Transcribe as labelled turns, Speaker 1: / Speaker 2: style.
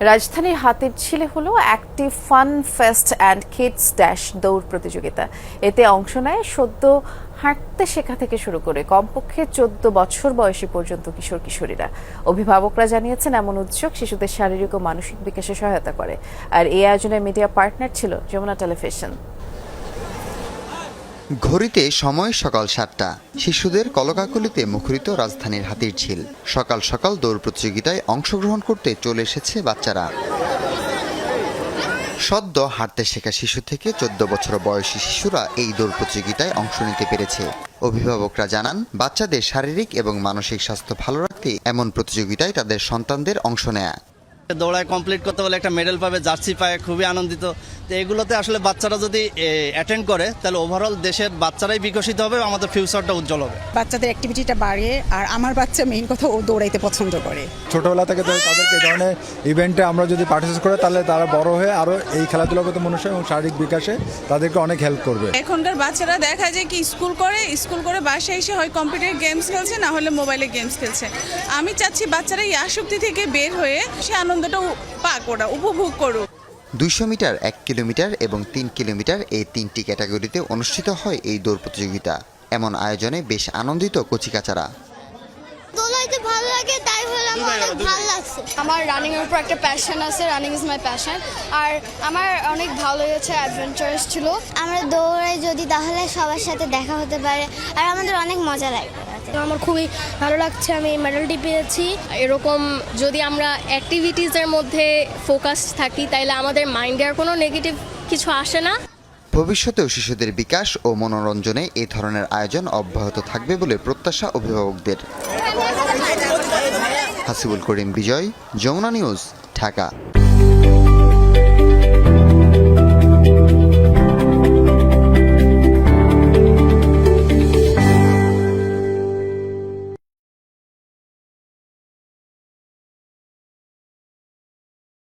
Speaker 1: রাজধানীর হাতিরঝিলে হলো active fun fest and kids dash দৌড় প্রতিযোগিতা। এতে অংশ নেয় সদ্য হাঁটতে শেখা থেকে শুরু করে কমপক্ষে 14 বছর বয়সী পর্যন্ত কিশোর কিশোরীরা। অভিভাবকরা জানিয়েছেন এমন উদ্যোগ শিশুদের শারীরিক ও মানসিক বিকাশে সহায়তা করে। আর এই আয়োজনের মিডিয়া পার্টনার ছিল যমুনা টেলিভিশন।
Speaker 2: ঘড়িতে সময় সকাল 7টা। শিশুদের কলকাকলিতে মুখরিত রাজধানীর হাতিরঝিল। সকাল সকাল দৌড় প্রতিযোগিতায় অংশগ্রহণ করতে চলে এসেছে বাচ্চারা। সদ্য হাঁটতে শেখা শিশু থেকে 14 বছর বয়সী শিশুরা এই দৌড় প্রতিযোগিতায় অংশ নিতে পেরেছে। অভিভাবকরা জানান, বাচ্চাদের শারীরিক এবং মানসিক স্বাস্থ্য ভালো রাখতে এমন প্রতিযোগিতায় তাদের সন্তানদের অংশ নেয়া।
Speaker 3: দৌড়ায় কমপ্লিট করতে বলে একটা মেডেল পাবে, জার্সি পায়, খুবই আনন্দিত। তো এগুলোতে আসলে বাচ্চারা যদি অ্যাটেন্ড করে তাহলে ওভারঅল দেশের বাচ্চারাই বিকশিত হবে, আমাদের ফিউচারটা উজ্জ্বল হবে।
Speaker 4: বাচ্চাদের অ্যাক্টিভিটিটা বাড়ে। আর আমার বাচ্চা মেইন কথা, ও দৌড়াইতে পছন্দ করে।
Speaker 5: ছোটবেলা থেকে তাদেরকে এই ধরনের ইভেন্টে আমরা যদি পার্টিসিপেট করে তাহলে তারা বড় হয়ে আরও এই খেলাধুলার প্রতি মনুষ্য এবং শারীরিক বিকাশে তাদেরকে অনেক হেল্প করবে।
Speaker 6: এখনকার বাচ্চারা দেখা যায় কি স্কুল করে বাসায় এসে হয় কম্পিউটার গেমস খেলছে, না হলে মোবাইলে গেমস খেলছে। আমি চাচ্ছি বাচ্চারা এই আসক্তি থেকে বের হয়ে সে আনন্দটা পাক, ওটা উপভোগ করুক।
Speaker 2: 200 মিটার, 1 কিলোমিটার এবং 3 কিলোমিটার এই 3টি ক্যাটাগরিতে অনুষ্ঠিত হয় এই দৌড় প্রতিযোগিতা। এমন আয়োজনে বেশ আনন্দিত কচিকাচারা।
Speaker 7: দৌড়াইতে ভালো লাগে, তাই হলো আমার অনেক ভালো লাগছে।
Speaker 8: আমার রানিং এর উপর একটা প্যাশন আছে, রানিং ইজ মাই প্যাশন। আর আমার অনেক ভালো লেগেছে, অ্যাডভেঞ্চারাস ছিল।
Speaker 7: আমরা দৌড়াই যদি তাহলে সবার সাথে দেখা হতে পারে, আর আমাদের অনেক মজা লাগে।
Speaker 8: আমার খুবই ভালো লাগছে, আমি মেডেলটি পেয়েছি। এরকম যদি আমরা অ্যাক্টিভিটিসের মধ্যে ফোকাস থাকি তাহলে আমাদের মাইন্ডে আর কোনো নেগেটিভ কিছু আসে না।
Speaker 2: ভবিষ্যতেও শিশুদের বিকাশ ও মনোরঞ্জনে এই ধরনের আয়োজন অব্যাহত থাকবে বলে প্রত্যাশা অভিভাবকদের। হাসিবুল করিম বিজয়, যমুনা নিউজ, ঢাকা।